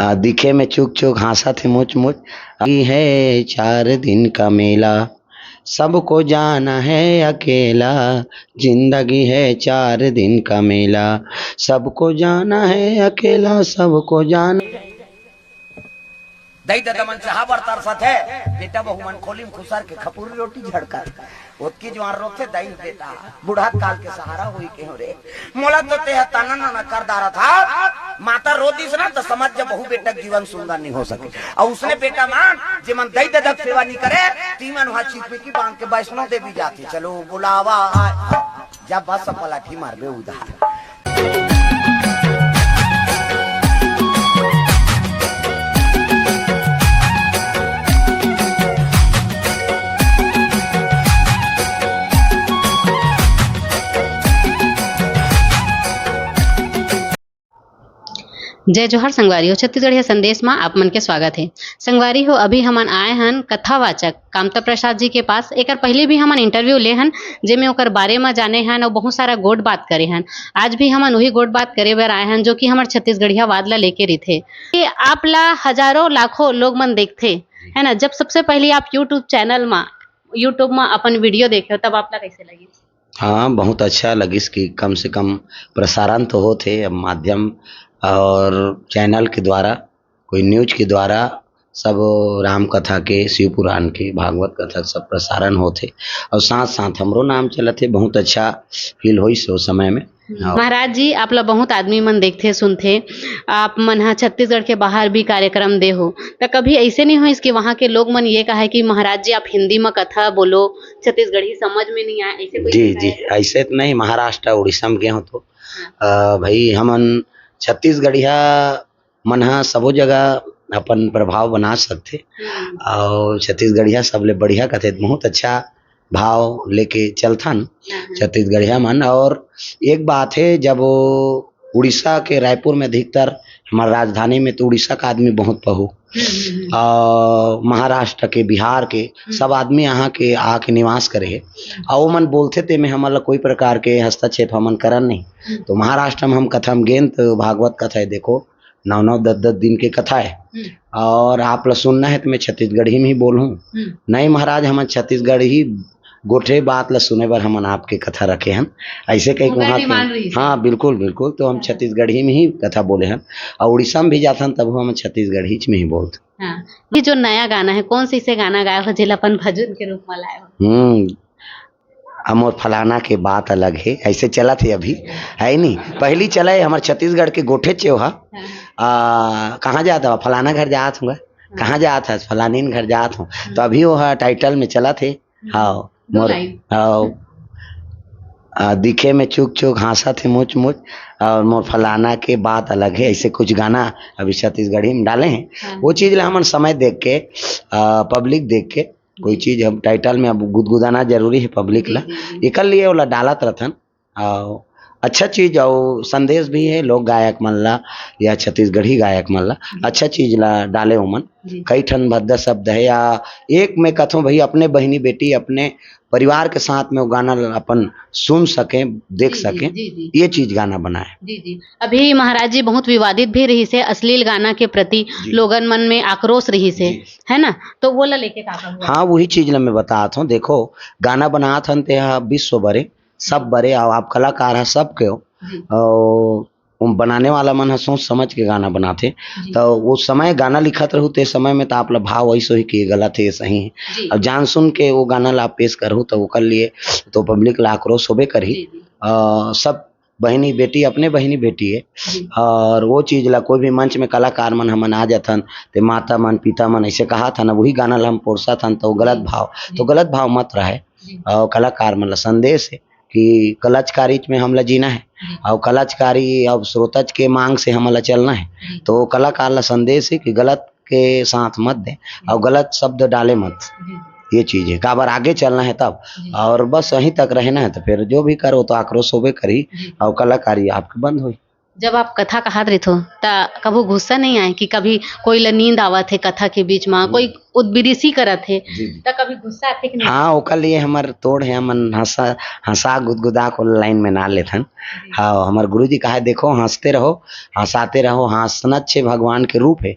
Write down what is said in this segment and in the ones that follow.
दिखे में चुक चुक हंसा थे मुच मुच। अभी है 4 दिन का मेला, सबको जाना है अकेला। जिंदगी है 4 दिन का मेला, सबको जाना है अकेला, सबको जाना। दही दमन चाहबर तरसत है बेटा बहु मन खोली खुसर के खपूरी रोटी झड़कर ओतकी जवान रोते दही बेटा बूढ़ा काल के सहारा हुई के हो रे मोला तो ते तना ना कर दारा था माता रोती से ना तो समझ जब बहु बेटा जीवन सुंदर नहीं हो सके और उसने बेटा मान जे मन दही ददक सेवा नहीं करे तीमन वहां चीपे की बांध के वैष्णो देवी जाती चलो बुलावा जब बस पलाठी मारबे उधार। जय जोहर संगवारी हो छत्तीसगढ़िया संदेश में आप मन के स्वागत है। संगवारी हो अभी हमन आए हन कथावाचक कामता प्रसाद जी के पास। एक पहले भी हमन इंटरव्यू ले हन जेमे ओकर बारे में जाने हन और बहुत सारा गोट बात करे हन। आज भी हमन वही गोट बात करे बर आए हन जो कि हमार छत्तीसगढ़िया वाद ला लेके रथे। आप ला हजारों लाखों लोग मन देखते है ना। जब सबसे पहले आप यूट्यूब चैनल में अपन वीडियो देखे तब आपला कैसे लगी? हाँ, बहुत अच्छा लगिस कि कम से कम प्रसारण तो होते अब माध्यम और चैनल के द्वारा कोई न्यूज के द्वारा सब राम कथा के शिव पुराण के भागवत कथा सब प्रसारण होते और साथ साथ हमरो नाम चलते। बहुत अच्छा फील हुई सो समय में। महाराज जी आप ला बहुत आदमी मन देखते सुनते आप मन हा छत्तीसगढ़ के बाहर भी कार्यक्रम दे हो तो कभी ऐसे नहीं हो इसके वहाँ के लोग मन ये कहा कि महाराज जी आप हिंदी में कथा बोलो छत्तीसगढ़ी समझ में नहीं आए ऐसे कोई? जी ऐसे तो नहीं। महाराष्ट्र उड़ीसा में गए हो तो भाई हमन छत्तीसगढ़िया मन हा सबो जगह अपन प्रभाव बना सकते और छत्तीसगढ़िया सबले बढ़िया कथे बहुत अच्छा भाव लेके चलथन छत्तीसगढ़िया मन। और एक बात है जब उड़ीसा के रायपुर में अधिकतर हमारे राजधानी में तो उड़ीसा का आदमी बहुत पहु और महाराष्ट्र के बिहार के सब आदमी यहाँ के आके निवास करे है और मन बोलते थे में हमारा कोई प्रकार के हस्तक्षेप हमन करन नहीं। तो महाराष्ट्र में हम कथा में गेंद भागवत कथा है देखो 9-9 10-10 दिन की कथा है और आप लोग सुनना है तो मैं छत्तीसगढ़ी में ही बोलूँ नहीं महाराज हम छत्तीसगढ़ी गोठे बात ला सुने बर हमन आपके कथा रखे हैं ऐसे कई वहाँ के। हाँ बिल्कुल बिल्कुल। तो हम छत्तीसगढ़ी में ही कथा बोले हैं और उड़ीसा में भी जाते हैं तब हम छत्तीसगढ़ी में ही बोलते। हाँ। ये जो नया गाना है कौन सी से गाना गाया हो जिला अपन भजन के रूप में लाए हो? अमोर फलाना के बात अलग है ऐसे चला थे अभी है नहीं। पहली चला है हमारे छत्तीसगढ़ के गोठे चेहा कहाँ जाता फलाना घर जात हूँ कहाँ जात है फलानीन घर जात हूँ तो अभी वो टाइटल में चला थे। हाँ मोर दिखे में चुक चुक हंसा थे मुच मुच और मोर फलाना के बात अलग है ऐसे कुछ गाना अभी छत्तीसगढ़ी में डाले हैं। वो चीज़ ला हमन समय देख के पब्लिक देख के कोई चीज़ हम टाइटल में अब गुदगुदाना जरूरी है पब्लिक ला एक लिए वो डालत रहथन और अच्छा चीज और संदेश भी है लोग गायक मन ला या छत्तीसगढ़ी गायक मन ला अच्छा चीज ला डाले ओमन कई ठन भद्दा शब्द है या एक में कथों भाई अपने बहनी बेटी अपने परिवार के साथ में वो गाना अपन सुन सके देख सके ये चीज गाना बनाए। जी अभी महाराज जी बहुत विवादित भी रही से अश्लील गाना के प्रति लोगन मन में आक्रोश रही से है ना तो वो ला लेके का? हाँ वही चीज ला मैं बताता हूँ। देखो गाना बनात हन ते विश्व बरे सब बड़े और आप कलाकार है सब के और बनाने वाला मन है सोच समझ के गाना बनाते तो वो समय गाना लिखत रहू ते समय में तो आप ला भाव ऐसे ही कि गलत है सही है अब जान सुन के वो गाना ला पेश करूँ तो वो कर लिए तो पब्लिक ला आक्रोश होबे करी। सब बहनी बेटी अपने बहनी बेटी है और वो चीज ला कोई भी मंच में कलाकार मन हमन आ जाथन ते माता मन पिता मन ऐसे कहा था ना वही गाना ला हम पोरसा थन तो गलत भाव मत रहे और कलाकार मन ला संदेश है कि कलाकारी में हमला जीना है और कलाकारी अब श्रोतज के मांग से हमला चलना है तो कलाकार ला संदेश है कि गलत के साथ मत दे और गलत शब्द डाले मत ये चीज है काबर आगे चलना है तब और बस वहीं तक रहना है तो फिर जो भी करो तो आक्रोश होबे करी और कलाकारी आपकी बंद हुई। जब आप कथा कहत रहे ता कभी गुस्सा नहीं आए कि कभी कोई ला नींद आवत है कथा के बीच में कोई उद्बिरीसी करत है जी। तो कभी गुस्सा आते कि नहीं? हाँ ओकर लिए हमर तोड़ है, हमन हंसा गुदगुदा को लाइन में ना लेथन। हाँ हमार गुरुजी कहा देखो हंसते रहो, हंसाते रहो, हंसना छे भगवान के रूप है।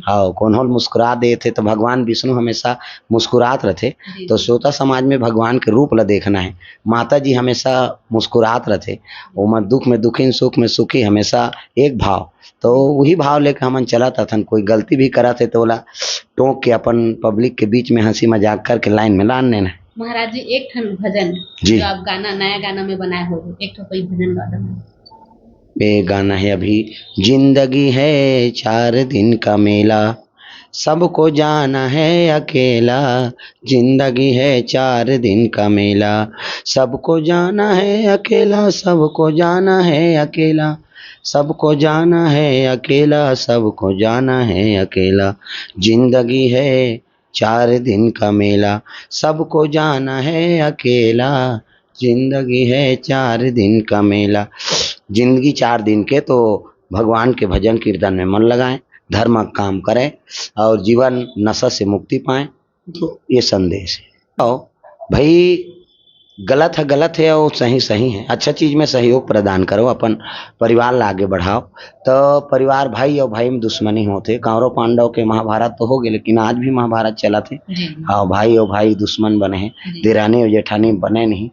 हाँ कोनो मुस्कुरा दे थे तो भगवान विष्णु हमेशा मुस्कुरात रहते, तो श्रोता समाज में भगवान के रूप ला देखना है। माता जी हमेशा मुस्कुरात रहते, ओमर दुख में दुखी सुख में सुखी, हमेशा एक भाव, तो वही भाव लेकर हमन चलत हथन। कोई गलती भी करत है तो बोला टोक के अपन पब्लिक के बीच में हंसी मजाक करके लाइन में लान लेना। महाराज जी एक ठन भजन जी। जो आप गाना नया गाना में बनाए हो, एक ठो कोई भजन गा दो। ये गाना है अभी, जिंदगी है 4 दिन का मेला, सबको जाना है अकेला। जिंदगी है 4 दिन का मेला, सबको जाना है अकेला, सबको जाना है अकेला, सबको जाना है अकेला, सबको जाना है अकेला। जिंदगी है 4 दिन का मेला, सबको जाना है अकेला, जिंदगी है 4 दिन का मेला। जिंदगी 4 दिन के, तो भगवान के भजन कीर्तन में मन लगाएं, धर्म का काम करें और जीवन नशा से मुक्ति पाएं। तो ये संदेश है। और भाई गलत है और सही सही है, अच्छा चीज में सहयोग प्रदान करो, अपन परिवार ला आगे बढ़ाओ। तो परिवार भाई और भाई में दुश्मनी होते, कौरव पांडव के महाभारत तो हो गए, लेकिन आज भी महाभारत चला थे। हाँ भाई और भाई दुश्मन बने हैं, देरानी और जेठानी बने नहीं।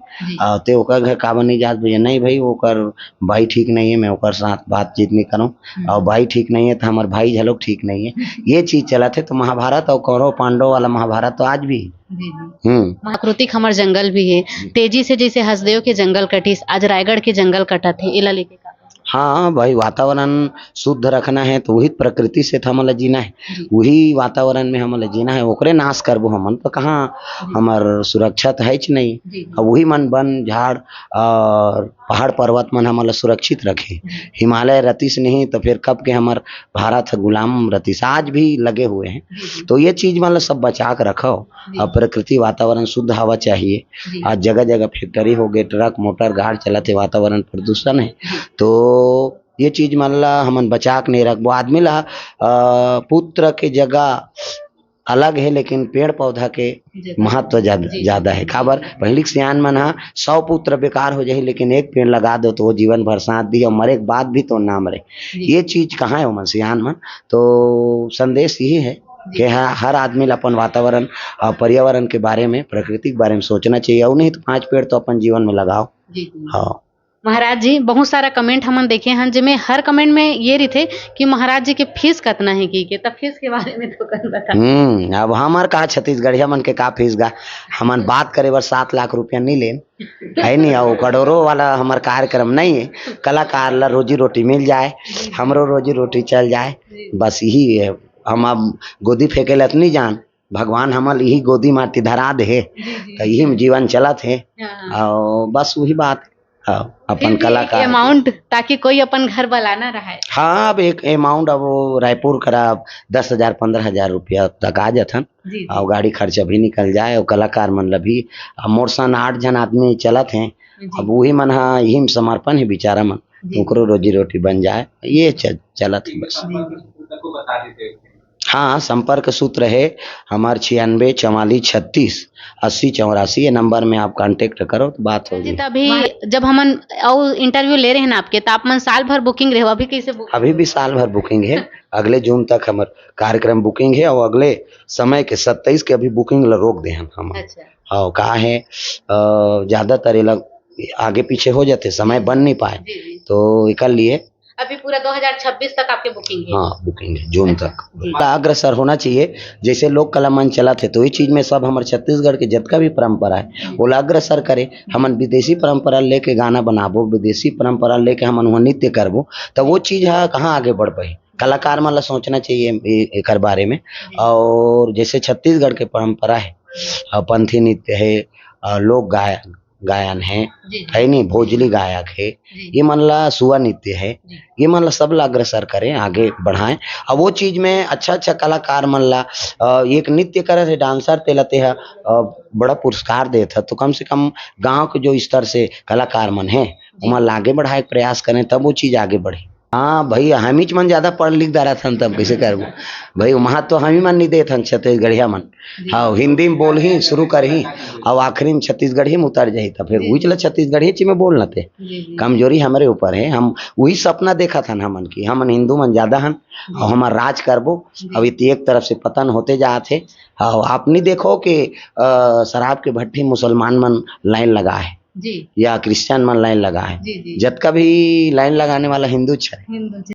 ते ओकर घर का बनी जात भैया नहीं भाई ओकर भाई ठीक नहीं है, मैं ओकर साथ बातचीत नहीं करूँ, और भाई ठीक नहीं है तो हमारे भाई झलोक ठीक नहीं है, ये चीज चला थे। तो महाभारत और कौरव पांडव वाला महाभारत तो आज भी प्राकृतिक हमार जंगल भी है, तेजी से जैसे हसदेव के जंगल कटिस, आज रायगढ़ के जंगल कटत है, इला लेके का? हाँ भाई वातावरण शुद्ध रखना है तो वही प्रकृति से हमला जीना है, वही वातावरण में हमला जीना है। ओकरे नाश करबो हमन तो कहाँ हमार सुरक्षा तो है नहीं। अब वही मन वन झाड़ और पहाड़ पर्वत मन हमला सुरक्षित रखे। हिमालय रतीस नहीं तो फिर कब के हमार भारत गुलाम रतीस आज भी लगे हुए हैं। तो ये चीज मतलब सब बचा कर रखो, और प्रकृति वातावरण शुद्ध हवा चाहिए। आज जगह जगह फैक्ट्री हो गए, ट्रक मोटर गाड़ चलाते, वातावरण प्रदूषण है। तो ये चीज मानला हमन बचा के नहीं रखबो। आदमी ला पुत्र के जगह अलग है, लेकिन पेड़ पौधा के महत्व ज्यादा है। काबर पहली सियान मन 100 पुत्र बेकार हो जाए, लेकिन एक पेड़ लगा दो तो वो जीवन भर साथ दी, और मरे के बाद भी तो ना मरे। ये चीज कहाँ है मन सियान मन। तो संदेश यही है कि हर आदमी अपन वातावरण और पर्यावरण के बारे में, प्रकृति के बारे में सोचना चाहिए, और नहीं तो 5 पेड़ तो अपन जीवन में लगाओ। हाँ महाराज जी बहुत सारा कमेंट हमन देखे हैं, जिसमें हर कमेंट में ये रही थे कि महाराज जी के फीस कितना है की के, तब फीस के बारे में तो कन बता। अब हमार कहा छत्तीसगढ़िया मन के का फीस गा, हमन बात करे बर 7 लाख रुपया नहीं लेन है नहीं, और करोड़ों वाला हमार कार्यक्रम नहीं है। कलाकार ला रोजी रोटी मिल जाए, हमरो रोजी रोटी चल जाए, बस यही है। हम अब गोदी फेंके लत नहीं जान, भगवान हमल यही गोदी माटी धरा दे, तो यही में जीवन चलत है। और बस वही बात अपन कलाकार अमाउंट, ताकि कोई अपन घर बनाना रहा है। हाँ अब एक अमाउंट अब वो रायपुर करा 10,000 15,000 रुपया तक आ जाथन, और गाड़ी खर्चा भी निकल जाए, और कलाकार मन ला भी मोर सन 8 जन आदमी चलत हैं। अब वही मन यही में समर्पण है बेचारा मन, उनको रोजी रोटी बन जाए, ये चलत है बस। हाँ संपर्क सूत्र है हमार 96 44 36 80 84, ये नंबर में आप कांटेक्ट करो तो बात होगी। अभी जब हम इंटरव्यू ले रहे हैं आपके, तो आप मन साल भर बुकिंग रहे हो, अभी कैसे बुकिंग? अभी भी साल भर बुकिंग है, अगले जून तक हमार कार्यक्रम बुकिंग है, और अगले समय के 27 के अभी बुकिंग ला रोक दे हम। अच्छा। हाँ कहा है ज्यादातर ये लोग आगे पीछे हो जाते, समय बन नहीं पाए, तो एक लिए अभी पूरा 2026 तक आपके बुकिंग है। हाँ बुकिंग है जून तक। अग्रसर होना चाहिए, जैसे लोक कला मंच चला थे, तो ये चीज में सब हमारे छत्तीसगढ़ के जितना भी परंपरा है वो अग्रसर करे। हमन विदेशी परंपरा लेके गाना बनाबो, विदेशी परंपरा लेके हमन वहाँ नृत्य करबो, तो वो चीज है कहाँ आगे बढ़ पाई। कलाकार मन ला सोचना चाहिए एक बारे में। और जैसे छत्तीसगढ़ के परंपरा है, पंथी नृत्य है, लोक गायन है नहीं, भोजली गायक है, ये मन ला सुआ नृत्य है, ये मन ला सब ला अग्रसर करें, आगे बढ़ाएं। अब वो चीज में अच्छा कलाकार मन ला एक नृत्य करे थे, डांसर तेलते है बड़ा पुरस्कार देता, तो कम से कम गांव के जो स्तर से कलाकार मन है उमन आगे बढ़ाए प्रयास करें, तब वो चीज आगे बढ़े। हाँ भाई हम ही मन ज्यादा पढ़ लिख दारा थन तब कैसे करबो भाई वहाँ तो हम ही मन नहीं दे थन छत्तीसगढ़िया मन हाँ हिंदी में बोल ही शुरू कर ही और आखिरी में छत्तीसगढ़ी में उतर जाही तब फिर वही चला छत्तीसगढ़ी ची में बोलना थे कमजोरी हमारे ऊपर है हम वही सपना देखा था हमन की हमन हिंदू मन ज्यादा हन और हमार राज करबो अब इतनी एक तरफ से पतन होते जाते हाँ आप नहीं देखो कि शराब के भट्टी मुसलमान मन लाइन लगा है जी या क्रिश्चियन मन लाइन लगा है जी जी जब का भी लाइन लगाने वाला हिंदू है हिंदू